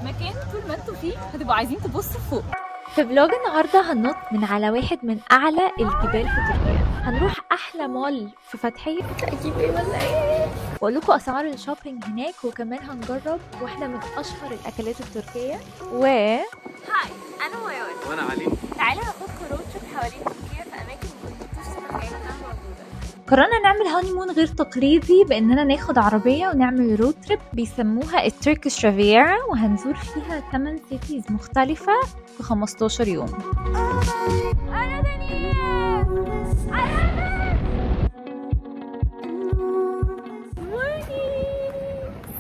مكان طول ما انتوا فيه هتبقوا عايزين تبصوا فوق. في فلوج النهارده هننط من على واحد من اعلى الجبال في تركيا، هنروح احلى مول في فتحيه، اجيب ايه ولا ايه، واقول لكم اسعار الشوبينج هناك، وكمان هنجرب واحده من اشهر الاكلات التركيه. هاي انا ويون وانا علي. تعالوا ناخدكم رود تريب حوالين تركيا في اماكن ما كنتوش تتخيلوا انها موجوده. قررنا نعمل هانيمون غير تقليدي باننا ناخد عربيه ونعمل رود تريب بيسموها التركيش ريفيرا، وهنزور فيها 8 سيتيز مختلفه في 15 يوم.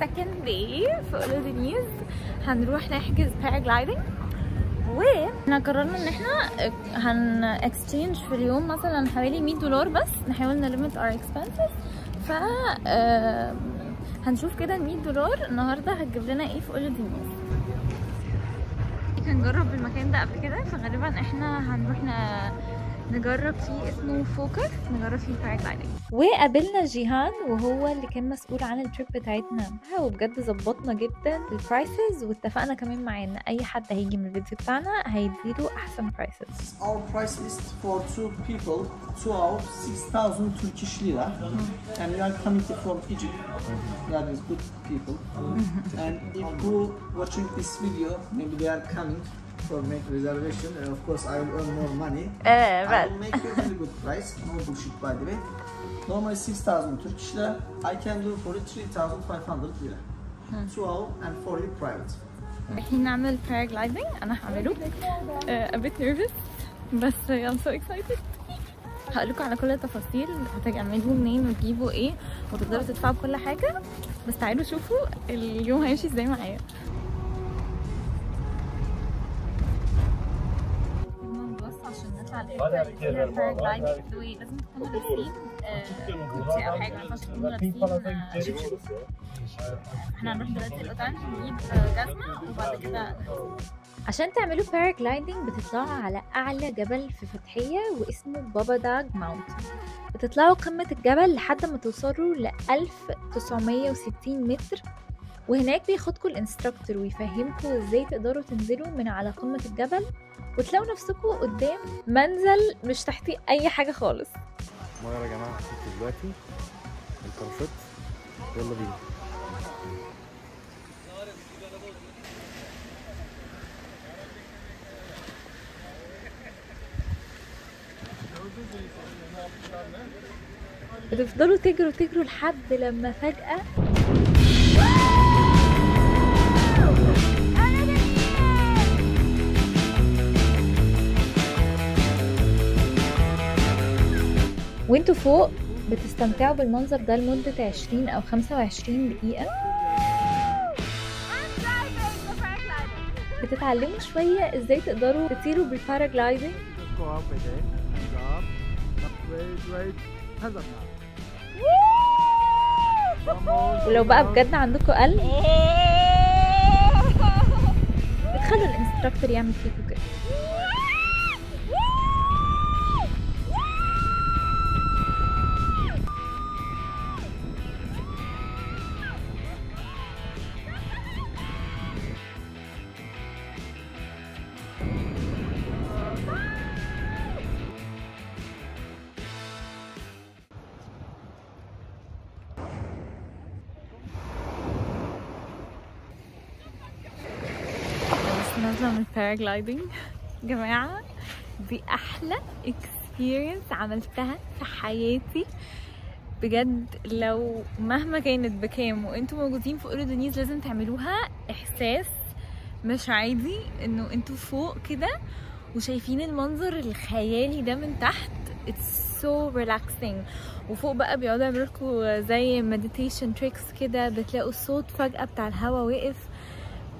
second day في اولودينيز هنروح نحجز باراجلايدنج، واحنا قررنا ان احنا هن اكسشينج في اليوم مثلا حوالي $100 بس، نحاول نليمت اور اكسبنسز. ف هنشوف كده $100 النهارده هتجيب لنا ايه في اولودينيز. هنجرب المكان ده قبل كده، فغالبا احنا هنروح نجرب فيه، اسمه فوكس، نجرب فيه باراجلايدنج. وقابلنا جيهان وهو اللي كان مسؤول عن التريب بتاعتنا، وبجد ظبطنا جدا البرايسز، واتفقنا كمان معاه ان اي حد هيجي من الفيديو بتاعنا هيديله احسن برايسز. Our price list for 2 people, 2 hours, 6,000 Turkish lira, and we are coming from Egypt. That is good people. And if who watching this video, maybe they are coming for make reservation, and of course I will earn more money. I will make you a very good price. No bullshit, by the way. Normally 6,000 Turkish lira. I can do for it 3,500 lira. 2 hours and for you private. رايحين نعمل باراجلايدنج، انا هعمله a bit nervous بس I'm so excited. هقولكوا على كل التفاصيل، هتعملوه منين وتجيبوا ايه وتقدروا تدفعوا كل حاجه، بس تعالوا شوفوا اليوم هيمشي ازاي معايا. عشان نطلع الباراجلايدنج لازم تكونوا لابسين كوتشي او حاجه، ما ينفعش تكونوا لابسين شبشب. احنا هنروح دلوقتي الاوتيل نجيب جزمه وبعد كده. عشان تعملوا باراجلايدنج بتطلعوا على اعلى جبل في فتحيه واسمه بابا داغ ماونتن. بتطلعوا قمه الجبل لحد ما توصلوا ل 1960 متر، وهناك بياخدكم الانستراكتور ويفهمكم ازاي تقدروا تنزلوا من على قمه الجبل وتلاقوا نفسكم قدام منزل مش تحتيه اي حاجه خالص. مغير يا جماعه، حطيت دلوقتي الباراشوت، يلا بينا. بتفضلوا تجروا لحد لما فجأة وانتوا فوق بتستمتعوا بالمنظر ده لمدة 20 أو 25 دقيقة. بتتعلموا شوية ازاي تقدروا تطيروا بالباراجلايدنج. ولو بقى بجد عندكم قلب بتخلوا الانستراكتور يعمل فيكم كده. نازله من الباراجلايدنج جماعه، دي احلى اكسبيرينس عملتها في حياتي بجد. لو مهما كانت بكام وانتوا موجودين في اولودينيز لازم تعملوها. احساس مش عادي انه انتوا فوق كده وشايفين المنظر الخيالي ده من تحت. It's so relaxing. وفوق بقى بيقعدوا يعملوا لكم زي meditation tricks كده، بتلاقوا الصوت فجأة بتاع الهوا وقف.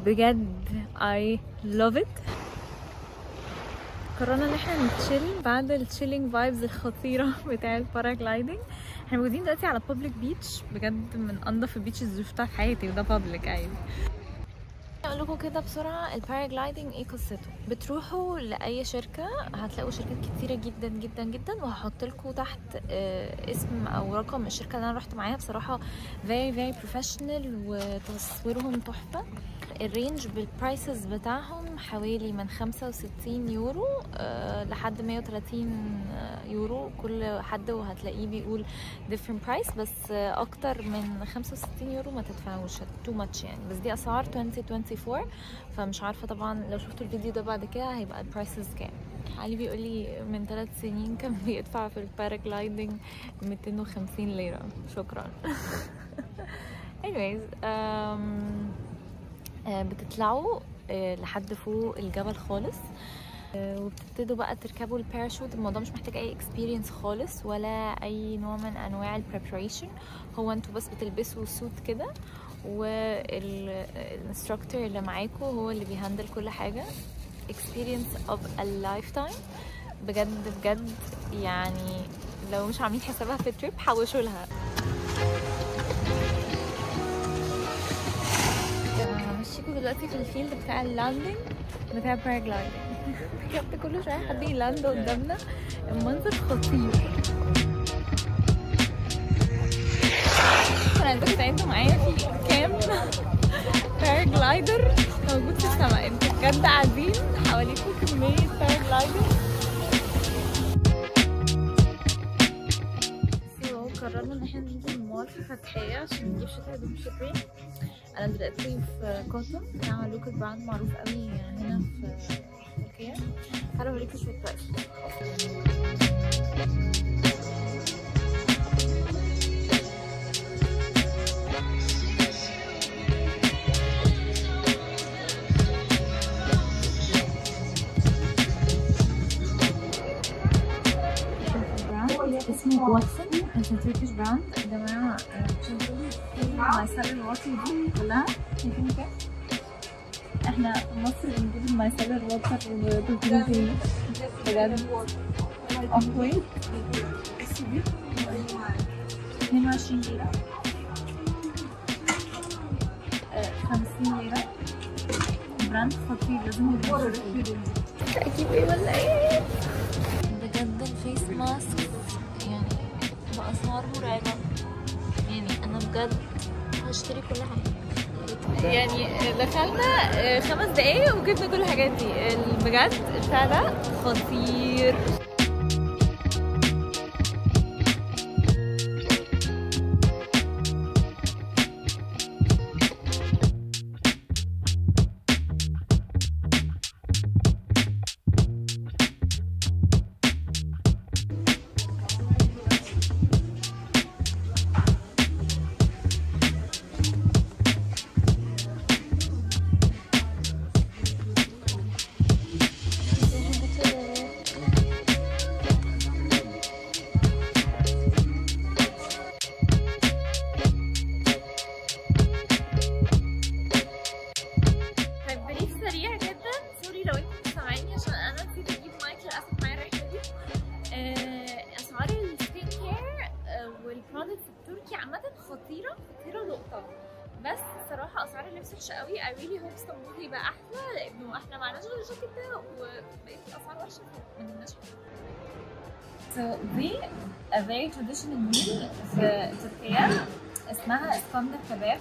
بجد I love it. قررنا ان احنا نتشيل بعد التشيلينج فايبز الخطيره بتاع الباراجلايدنج. احنا موجودين دلوقتي على بابليك بيتش، بجد من انضف البيتشز اللي شفتها في حياتي، وده بابليك عادي. اقول لكم كده بسرعه الباراجلايدنج ايه قصته. بتروحوا لاي شركه، هتلاقوا شركات كتيره جدا جدا جدا، وهحط لكم تحت اسم او رقم الشركه اللي انا رحت معاها. بصراحه very very professional وتصويرهم تحفه. الرينج بالبرايسز بتاعهم حوالي من 65 يورو لحد 130 يورو كل حد، وهتلاقيه بيقول different price، بس اكتر من 65 يورو ما تدفعوش too much يعني. بس دي اسعار 2024، فمش عارفه طبعا لو شفتوا الفيديو ده بعد كده هيبقى البرايسز كام. علي بيقول لي من 3 سنين كان بيدفع في الباراجلايدنج 250 ليره. شكرا. anyways بتطلعوا لحد فوق الجبل خالص، وبتبتدوا بقى تركبوا الباراشوت. الموضوع مش محتاج اي اكسبيرينس خالص ولا اي نوع من انواع البريبريشن، هو انتوا بس بتلبسوا سوت كده، والانستراكتور اللي معاكم هو اللي بيهندل كل حاجه. experience of a lifetime بجد بجد يعني. لو مش عاملين حسابها في التريب حوشوا لها. همشيكوا دلوقتي في الفيلد بتاع اللاندنج بتاع الباراجلايدنج. بجد كل شويه حد يلاند قدامنا، المنظر خطير. انا عايزاكم تعدوا معايا في كام باراجلايدر موجود في السماء. انتوا بجد قاعدين حواليكوا كميه باراجلايدر. قررنا ان احنا ننزل المول في فتحية عشان نجيب شوية هدوم شتوي. انا دلوقتي في كوتون بتاع لوكال براند معروف قوي هنا في تركيا. تعالوا اوريكم شوية برايس. اسمه واتسون، اسمه تركيش براند يا جماعه. شوفوا المايسلر الواتر دي كلها، شايفين كده؟ احنا في مصر بنجيب المايسلر واتر ب 300 جنيه بجد. اوف وايت 22 ليره، 50 ليره. براند خطير لازم تجربوه. اجيب ايه ولا ايه؟ بجد الفيس ماسك يعني بأسعار مرعبة يعني. أنا بجد هشتري كل حاجة يعني. دخلنا 5 دقايق وجبنا كل الحاجات دي. بجد البتاع ده خطير. خطيرة نقطة. بس الصراحة أسعار اللبس وحشة قوي. I really hope اسطنبول يبقى أحلى، لأنه احنا معناش غير الجاكيت ده وبقيت الأسعار وحشة ما جبناش حاجة. So دي a very traditional meal في تركيا اسمها اسكندر كباب.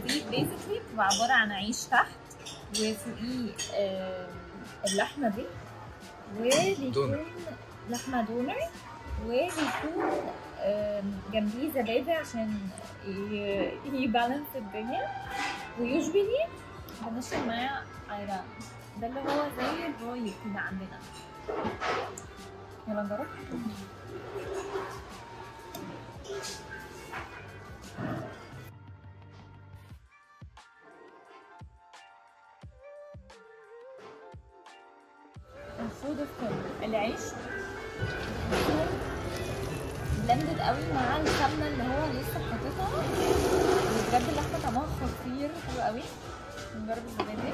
دي basically بتبقى عبارة عن عيش تحت وفوقيه اللحمة دي، وبيكون لحمة دونر، وبيكون جنبيه زبادي عشان يبالانس الدنيا، ويوجبلي بنشرب معاه ايران. ده اللي هو زي الرايب كده عندنا. يلا نجرب. الفود الكل العيش بلندد قوي مع السمنه اللي هو لسه حاططها، وبجد اللحمه طعمها خطير حلو قوي. نجرب الزبادي.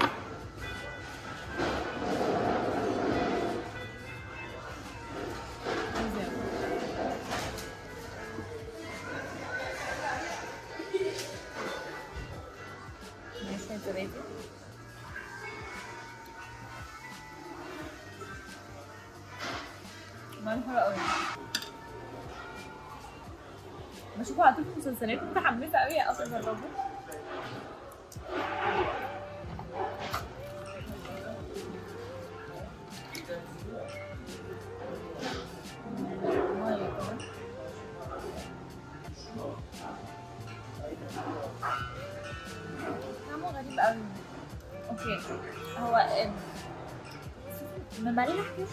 ماشي الزبادي. معنى حلو قوي. بشوفه على طول في المسلسلات، متحمسه قوي اصلا اجربه. طعمه غريب قوي. اوكي هو مملح كده،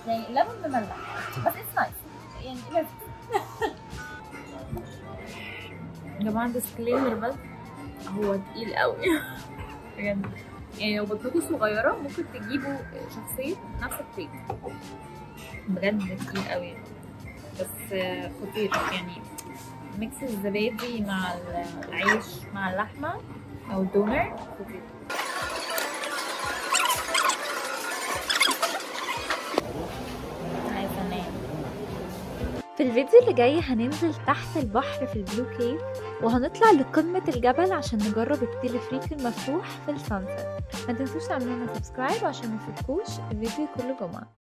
يعني لبن مملح بس اتس نايس يعني لذيذ. يا جماعه ديسكليمر بس هو تقيل قوي بجد. يعني لو بطنكم صغيره ممكن تجيبوا شخصيه نفس الطيب، بجد تقيل قوي بس خطير. يعني ميكس الزبادي مع العيش مع اللحمه او الدونر خطير. في الفيديو اللي جاي هننزل تحت البحر في البلو كيف، وهنطلع لقمة الجبل عشان نجرب التلفريك المفتوح في السانسيت. ما تنسوش تعملوا لنا سبسكرايب عشان ما تفوتكوش الفيديو كل جمعة.